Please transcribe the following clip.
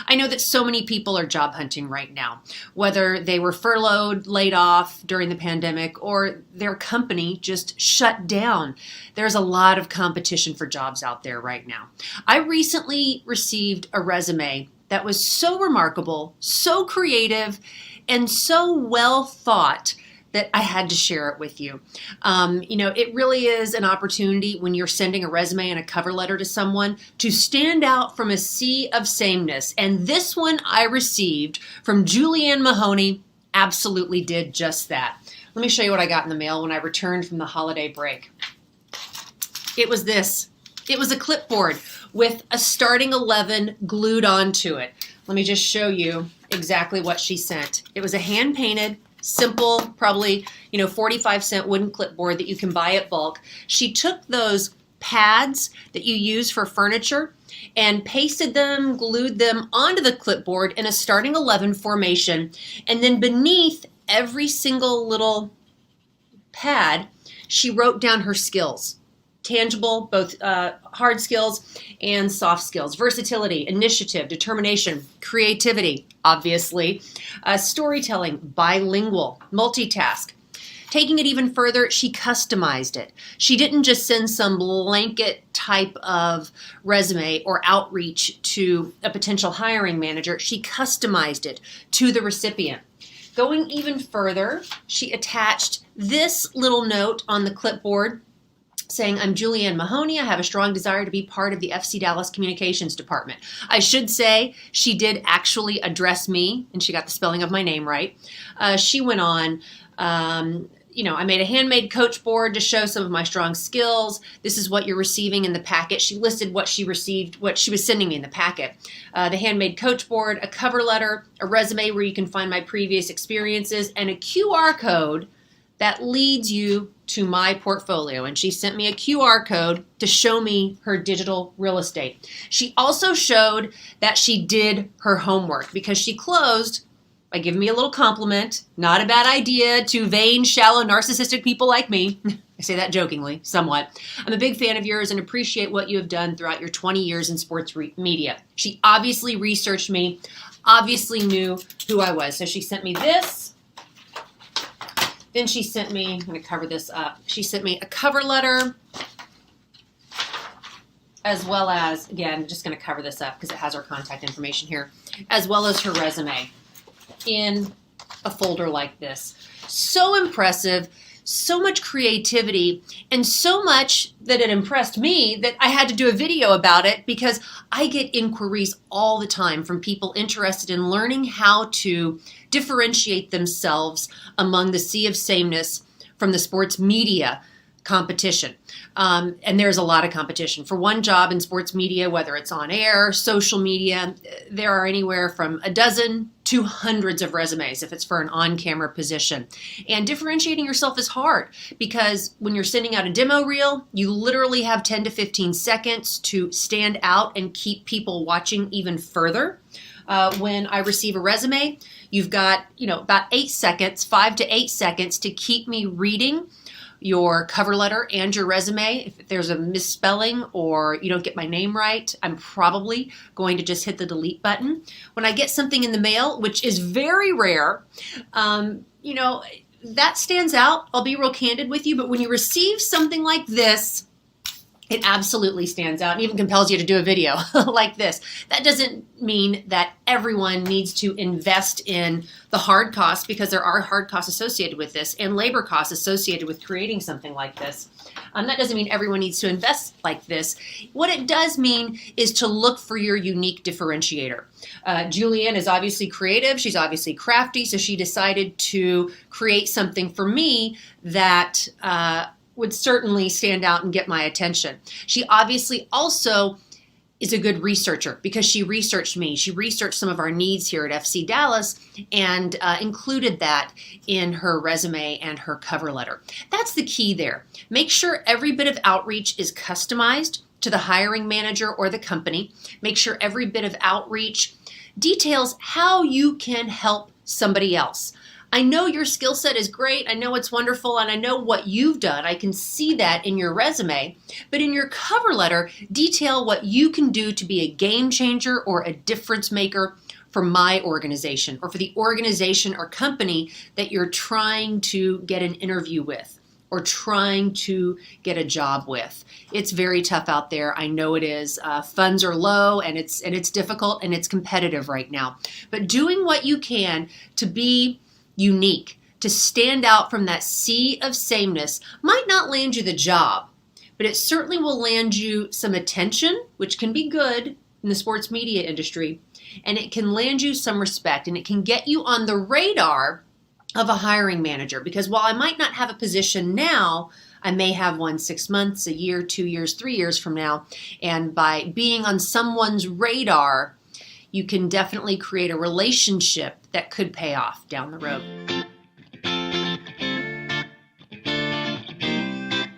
I know that so many people are job hunting right now, whether they were furloughed, laid off during the pandemic, or their company just shut down. There's a lot of competition for jobs out there right now. I recently received a resume that was so remarkable, so creative, and so well thought that I had to share it with you. It really is an opportunity when you're sending a resume and a cover letter to someone to stand out from a sea of sameness. And this one I received from Julianne Mahoney absolutely did just that. Let me show you what I got in the mail when I returned from the holiday break. It was this. It was a clipboard with a starting 11 glued onto it. Let me just show you exactly what she sent. It was a hand-painted, simple, probably 45-cent wooden clipboard that you can buy at bulk. She took those pads that you use for furniture and pasted them, glued them onto the clipboard in a starting 11 formation, and then beneath every single little pad, she wrote down her skills. Tangible, both hard skills and soft skills, versatility, initiative, determination, creativity, obviously, storytelling, bilingual, multitask. Taking it even further, she customized it. She didn't just send some blanket type of resume or outreach to a potential hiring manager. She customized it to the recipient. Going even further, she attached this little note on the clipboard saying, "I'm Julianne Mahoney. I have a strong desire to be part of the FC Dallas Communications Department." I should say she did actually address me, and she got the spelling of my name right. She went on, I made a handmade coach board to show some of my strong skills. This is what you're receiving in the packet. She listed what she received, what she was sending me in the packet. The handmade coach board, a cover letter, a resume where you can find my previous experiences, and a QR code that leads you to my portfolio. And she sent me a QR code to show me her digital real estate. She also showed that she did her homework because she closed by giving me a little compliment. Not a bad idea to vain, shallow, narcissistic people like me. I say that jokingly, somewhat. I'm a big fan of yours and appreciate what you have done throughout your 20 years in sports media. She obviously researched me, obviously knew who I was. So she sent me this. Then she sent me, I'm going to cover this up. She sent me a cover letter, as well as, again, just going to cover this up because it has her contact information here, as well as her resume in a folder like this. So impressive, so much creativity, and so much that it impressed me that I had to do a video about it because I get inquiries all the time from people interested in learning how to differentiate themselves among the sea of sameness from the sports media competition. And there's a lot of competition. For one job in sports media, whether it's on air, social media, there are anywhere from a dozen to hundreds of resumes if it's for an on-camera position. And differentiating yourself is hard because when you're sending out a demo reel, you literally have 10 to 15 seconds to stand out and keep people watching even further. When I receive a resume, you've got, about 8 seconds, 5 to 8 seconds to keep me reading your cover letter and your resume. If there's a misspelling or you don't get my name right, I'm probably going to just hit the delete button. When I get something in the mail, which is very rare, that stands out. I'll be real candid with you, but when you receive something like this, it absolutely stands out and even compels you to do a video like this. That doesn't mean that everyone needs to invest in the hard costs, because there are hard costs associated with this and labor costs associated with creating something like this. That doesn't mean everyone needs to invest like this. What it does mean is to look for your unique differentiator. Julianne is obviously creative. She's obviously crafty. So she decided to create something for me that would certainly stand out and get my attention. She obviously also is a good researcher because she researched me. She researched some of our needs here at FC Dallas and included that in her resume and her cover letter. That's the key there. Make sure every bit of outreach is customized to the hiring manager or the company. Make sure every bit of outreach details how you can help somebody else. I know your skill set is great. I know it's wonderful, and I know what you've done. I can see that in your resume. But in your cover letter, detail what you can do to be a game changer or a difference maker for my organization or for the organization or company that you're trying to get an interview with or trying to get a job with. It's very tough out there. I know it is. Funds are low, and it's difficult, and it's competitive right now. But doing what you can to be unique, to stand out from that sea of sameness might not land you the job, but it certainly will land you some attention, which can be good in the sports media industry, and it can land you some respect, and it can get you on the radar of a hiring manager. Because while I might not have a position now, I may have one 6 months, a year, 2 years, 3 years from now. And by being on someone's radar, you can definitely create a relationship that could pay off down the road.